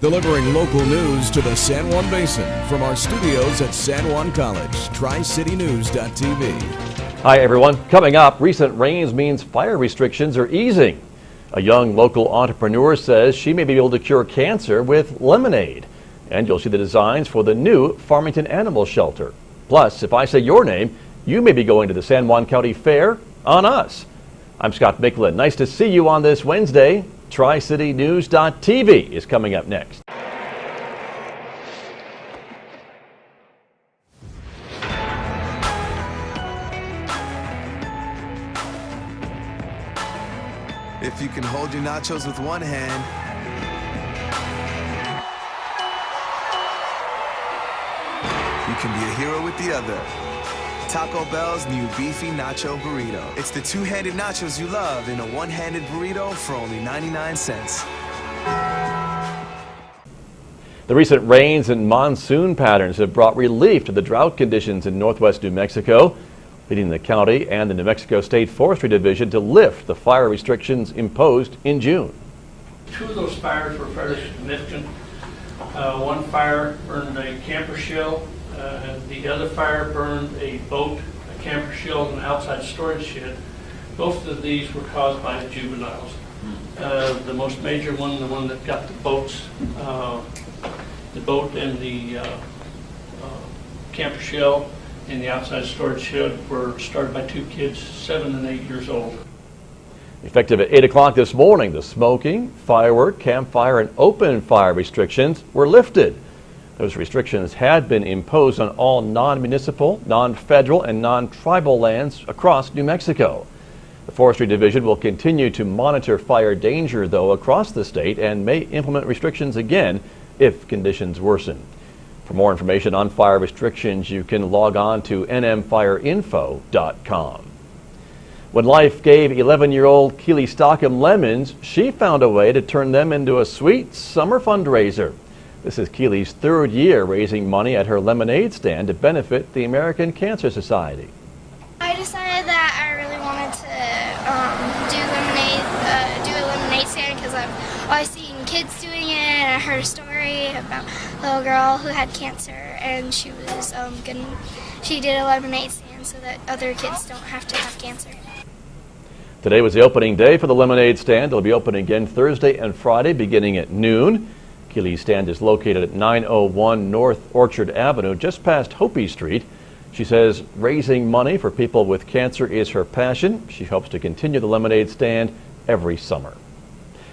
Delivering local news to the San Juan Basin from our studios at San Juan College, TriCityNews.tv. Hi everyone. Coming up, recent rains means fire restrictions are easing. A young local entrepreneur says she may be able to cure cancer with lemonade. And you'll see the designs for the new Farmington Animal Shelter. Plus, if I say your name, you may be going to the San Juan County Fair on us. I'm Scott Micklin. Nice to see you on this Wednesday. TriCityNews.tv is coming up next. If you can hold your nachos with one hand, you can be a hero with the other. Taco Bell's new beefy nacho burrito. It's the two-handed nachos you love in a one-handed burrito for only 99 cents. The recent rains and monsoon patterns have brought relief to the drought conditions in northwest New Mexico, leading the county and the New Mexico State Forestry Division to lift the fire restrictions imposed in June. Two of those fires were fairly significant. One fire burned a camper shell. The other fire burned a boat, a camper shell, and an outside storage shed. Both of these were caused by the juveniles. The most major one, the one that got the boats, the boat and the camper shell and the outside storage shed were started by two kids, 7 and 8 years old. Effective at 8 o'clock this morning, the smoking, firework, campfire, and open fire restrictions were lifted. Those restrictions had been imposed on all non-municipal, non-federal, and non-tribal lands across New Mexico. The Forestry Division will continue to monitor fire danger, though, across the state and may implement restrictions again if conditions worsen. For more information on fire restrictions, you can log on to nmfireinfo.com. When life gave 11-year-old Keely Stockham lemons, she found a way to turn them into a sweet summer fundraiser. This is Keely's third year raising money at her lemonade stand to benefit the American Cancer Society. I decided that I really wanted to do a lemonade stand because I've always seen kids doing it, and I heard a story about a little girl who had cancer, and she was she did a lemonade stand so that other kids don't have to have cancer. Today was the opening day for the lemonade stand. It'll be open again Thursday and Friday beginning at noon. Keely's stand is located at 901 North Orchard Avenue, just past Hopi Street. She says raising money for people with cancer is her passion. She hopes to continue the lemonade stand every summer.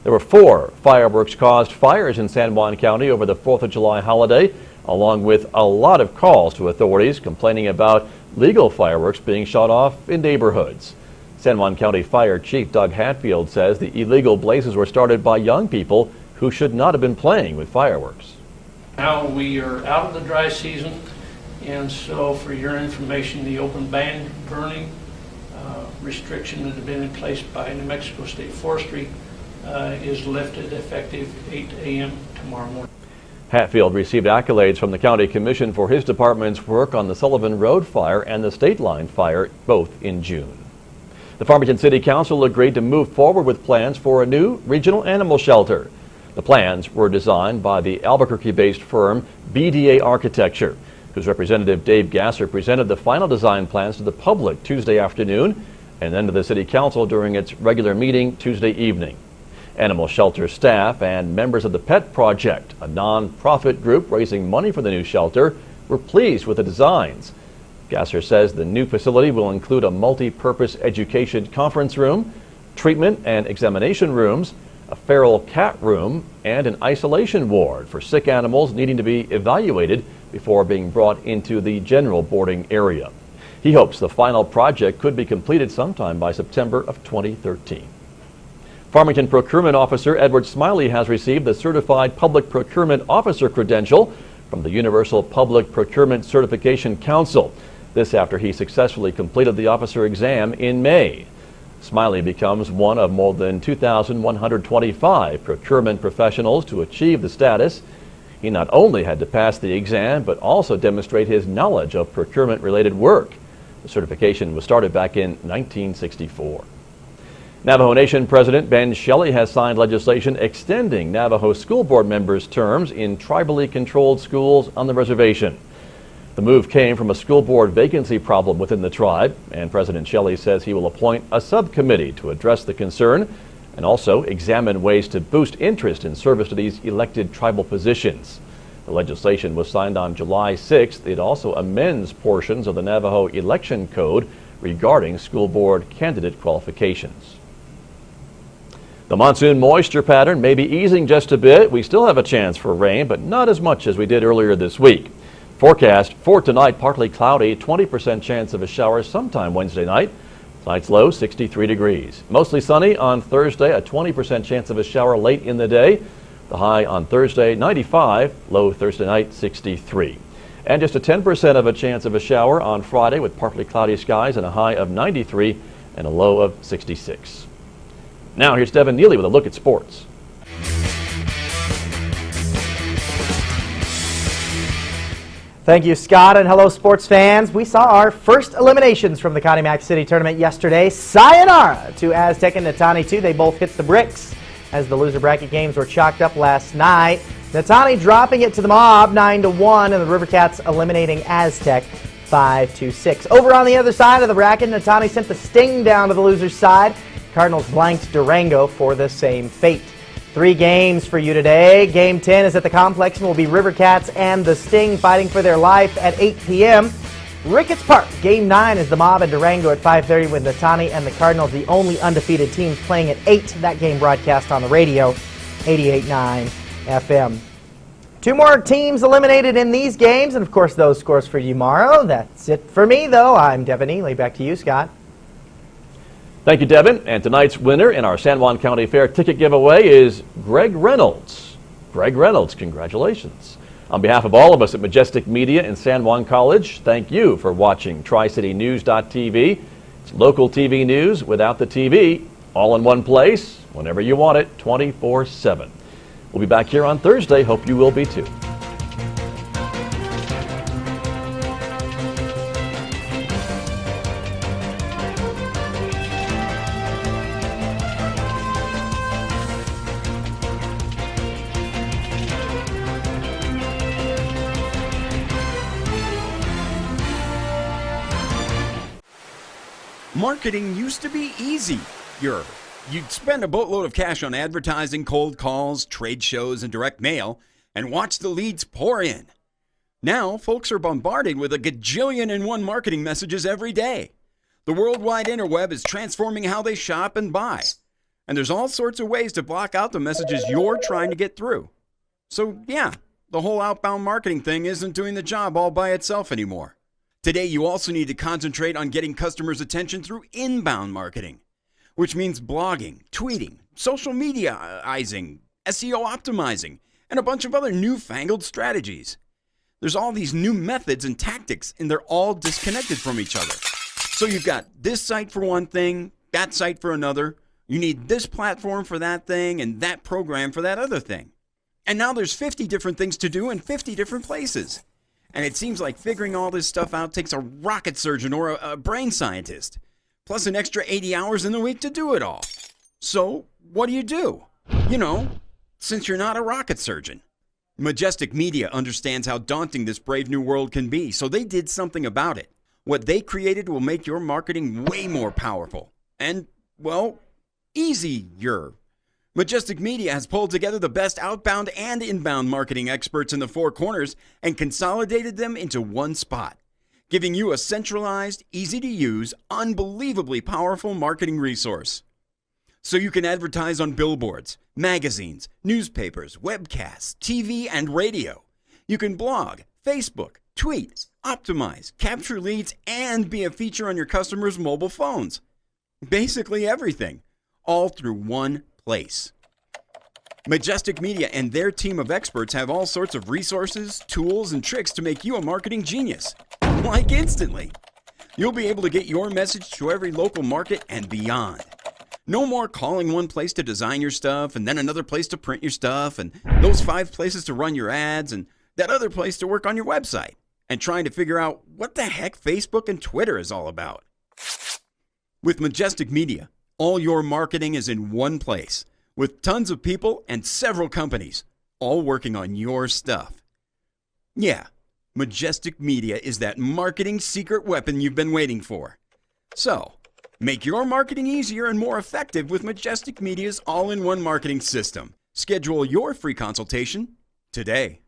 There were 4 fireworks-caused fires in San Juan County over the 4th of July holiday, along with a lot of calls to authorities complaining about legal fireworks being shot off in neighborhoods. San Juan County Fire Chief Doug Hatfield says the illegal blazes were started by young people who should not have been playing with fireworks. Now we are out of the dry season, and so for your information, the open band burning restriction that had been in place by New Mexico State Forestry is lifted effective 8 a.m. tomorrow morning. Hatfield received accolades from the County Commission for his department's work on the Sullivan Road fire and the State Line fire, both in June. The Farmington City Council agreed to move forward with plans for a new regional animal shelter. The plans were designed by the Albuquerque-based firm BDA Architecture, whose representative Dave Gasser presented the final design plans to the public Tuesday afternoon and then to the City Council during its regular meeting Tuesday evening. Animal shelter staff and members of the Pet Project, a non-profit group raising money for the new shelter, were pleased with the designs. Gasser says the new facility will include a multi-purpose education conference room, treatment and examination rooms, a feral cat room, and an isolation ward for sick animals needing to be evaluated before being brought into the general boarding area. He hopes the final project could be completed sometime by September of 2013. Farmington Procurement Officer Edward Smiley has received the Certified Public Procurement Officer credential from the Universal Public Procurement Certification Council. This after he successfully completed the officer exam in May. Smiley becomes one of more than 2,125 procurement professionals to achieve the status. He not only had to pass the exam, but also demonstrate his knowledge of procurement-related work. The certification was started back in 1964. Navajo Nation President Ben Shelley has signed legislation extending Navajo school board members' terms in tribally controlled schools on the reservation. The move came from a school board vacancy problem within the tribe, and President Shelley says he will appoint a subcommittee to address the concern and also examine ways to boost interest in service to these elected tribal positions. The legislation was signed on July 6th. It also amends portions of the Navajo election code regarding school board candidate qualifications. The monsoon moisture pattern may be easing just a bit. We still have a chance for rain, but not as much as we did earlier this week. Forecast for tonight, partly cloudy, 20% chance of a shower sometime Wednesday night. Tonight's low, 63 degrees. Mostly sunny on Thursday, a 20% chance of a shower late in the day. The high on Thursday, 95, low Thursday night, 63. And just a 10% of a chance of a shower on Friday with partly cloudy skies and a high of 93 and a low of 66. Now here's Devin Neely with a look at sports. Thank you, Scott, and hello, sports fans. We saw our first eliminations from the Connie Mack City Tournament yesterday. Sayonara to Aztec and Natani, too. They both hit the bricks as the loser bracket games were chalked up last night. Natani dropping it to the Mob 9-1, and the River Cats eliminating Aztec 5-6. Over on the other side of the bracket, Natani sent the Sting down to the loser's side. Cardinals blanked Durango for the same fate. 3 games for you today. Game 10 is at the complex and will be River Cats and the Sting fighting for their life at 8 p.m. Ricketts Park, Game 9 is the Mob and Durango at 5:30 with Natani and the Cardinals, the only undefeated teams, playing at 8. That game broadcast on the radio, 88.9 FM. 2 more teams eliminated in these games, and of course those scores for tomorrow. That's it for me, though. I'm Devin Neely. Back to you, Scott. Thank you, Devin. And tonight's winner in our San Juan County Fair ticket giveaway is Greg Reynolds. Greg Reynolds, congratulations. On behalf of all of us at Majestic Media and San Juan College, thank you for watching TriCityNews.tv. It's local TV news without the TV, all in one place, whenever you want it, 24/7. We'll be back here on Thursday. Hope you will be too. Marketing used to be easy. You'd spend a boatload of cash on advertising, cold calls, trade shows, and direct mail, and watch the leads pour in. Now, folks are bombarded with a gajillion and one marketing messages every day. The worldwide interweb is transforming how they shop and buy. And there's all sorts of ways to block out the messages you're trying to get through. So, yeah, the whole outbound marketing thing isn't doing the job all by itself anymore. Today, you also need to concentrate on getting customers' attention through inbound marketing, which means blogging, tweeting, social media-izing, SEO optimizing, and a bunch of other newfangled strategies. There's all these new methods and tactics, and they're all disconnected from each other. So you've got this site for one thing, that site for another. You need this platform for that thing, and that program for that other thing. And now there's 50 different things to do in 50 different places. And it seems like figuring all this stuff out takes a rocket surgeon or a brain scientist, plus an extra 80 hours in the week to do it all. So, what do? You know, since you're not a rocket surgeon. Majestic Media understands how daunting this brave new world can be, so they did something about it. What they created will make your marketing way more powerful and, well, easier. Majestic Media has pulled together the best outbound and inbound marketing experts in the Four Corners and consolidated them into one spot, giving you a centralized, easy-to-use, unbelievably powerful marketing resource. So you can advertise on billboards, magazines, newspapers, webcasts, TV, and radio. You can blog, Facebook, tweet, optimize, capture leads, and be a feature on your customers' mobile phones. Basically everything, all through one place. Majestic Media and their team of experts have all sorts of resources, tools, and tricks to make you a marketing genius, like instantly. You'll be able to get your message to every local market and beyond. No more calling one place to design your stuff and then another place to print your stuff and those 5 places to run your ads and that other place to work on your website and trying to figure out what the heck Facebook and Twitter is all about. With Majestic Media, All your marketing is in one place, with tons of people and several companies, all working on your stuff. Yeah, Majestic Media is that marketing secret weapon you've been waiting for. So, make your marketing easier and more effective with Majestic Media's all-in-one marketing system. Schedule your free consultation today.